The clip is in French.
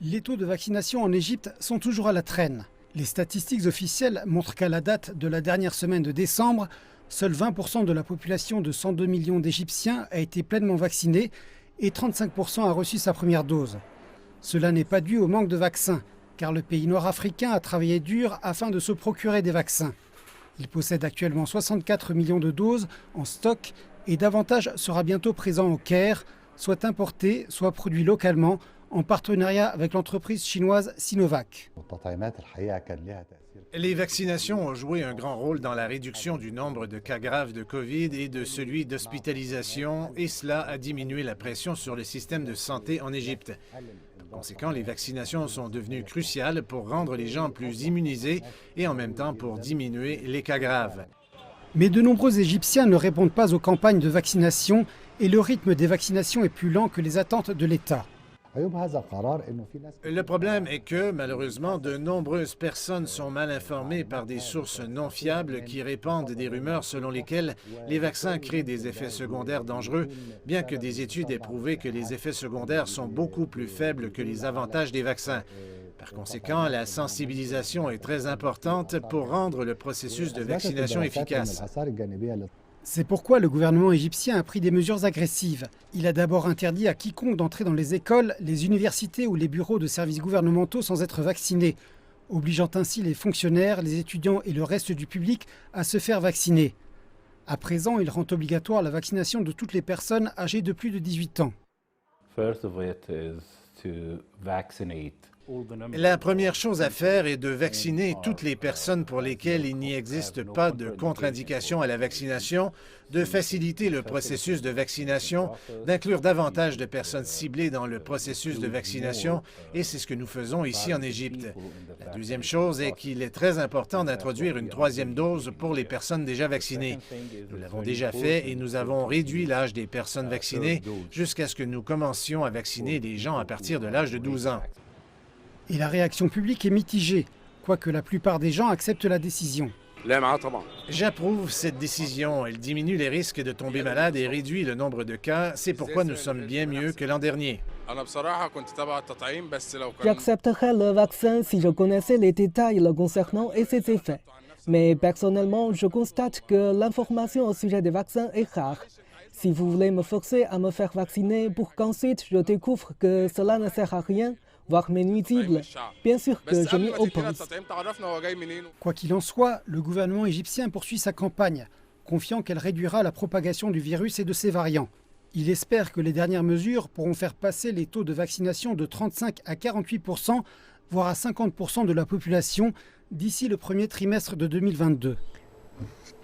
Les taux de vaccination en Égypte sont toujours à la traîne. Les statistiques officielles montrent qu'à la date de la dernière semaine de décembre, seuls 20% de la population de 102 millions d'Égyptiens a été pleinement vaccinée et 35% a reçu sa première dose. Cela n'est pas dû au manque de vaccins, car le pays nord-africain a travaillé dur afin de se procurer des vaccins. Il possède actuellement 64 millions de doses en stock et davantage sera bientôt présent au Caire, soit importé, soit produit localement, en partenariat avec l'entreprise chinoise Sinovac. Les vaccinations ont joué un grand rôle dans la réduction du nombre de cas graves de COVID et de celui d'hospitalisation, et cela a diminué la pression sur le système de santé en Égypte. Par conséquent, les vaccinations sont devenues cruciales pour rendre les gens plus immunisés et en même temps pour diminuer les cas graves. Mais de nombreux Égyptiens ne répondent pas aux campagnes de vaccination et le rythme des vaccinations est plus lent que les attentes de l'État. Le problème est que, malheureusement, de nombreuses personnes sont mal informées par des sources non fiables qui répandent des rumeurs selon lesquelles les vaccins créent des effets secondaires dangereux, bien que des études aient prouvé que les effets secondaires sont beaucoup plus faibles que les avantages des vaccins. Par conséquent, la sensibilisation est très importante pour rendre le processus de vaccination efficace. C'est pourquoi le gouvernement égyptien a pris des mesures agressives. Il a d'abord interdit à quiconque d'entrer dans les écoles, les universités ou les bureaux de services gouvernementaux sans être vacciné, obligeant ainsi les fonctionnaires, les étudiants et le reste du public à se faire vacciner. À présent, il rend obligatoire la vaccination de toutes les personnes âgées de plus de 18 ans. La première chose à faire est de vacciner toutes les personnes pour lesquelles il n'y existe pas de contre-indication à la vaccination, de faciliter le processus de vaccination, d'inclure davantage de personnes ciblées dans le processus de vaccination, et c'est ce que nous faisons ici en Égypte. La deuxième chose est qu'il est très important d'introduire une troisième dose pour les personnes déjà vaccinées. Nous l'avons déjà fait et nous avons réduit l'âge des personnes vaccinées jusqu'à ce que nous commencions à vacciner les gens à partir de l'âge de 12 ans. Et la réaction publique est mitigée, quoique la plupart des gens acceptent la décision. J'approuve cette décision. Elle diminue les risques de tomber malade et réduit le nombre de cas. C'est pourquoi nous sommes bien mieux que l'an dernier. J'accepterais le vaccin si je connaissais les détails le concernant et ses effets. Mais personnellement, je constate que l'information au sujet des vaccins est rare. Si vous voulez me forcer à me faire vacciner pour qu'ensuite je découvre que cela ne sert à rien, voire m'est nuisible, bien sûr que je m'y oppose. Quoi qu'il en soit, le gouvernement égyptien poursuit sa campagne, confiant qu'elle réduira la propagation du virus et de ses variants. Il espère que les dernières mesures pourront faire passer les taux de vaccination de 35 à 48%, voire à 50% de la population d'ici le premier trimestre de 2022.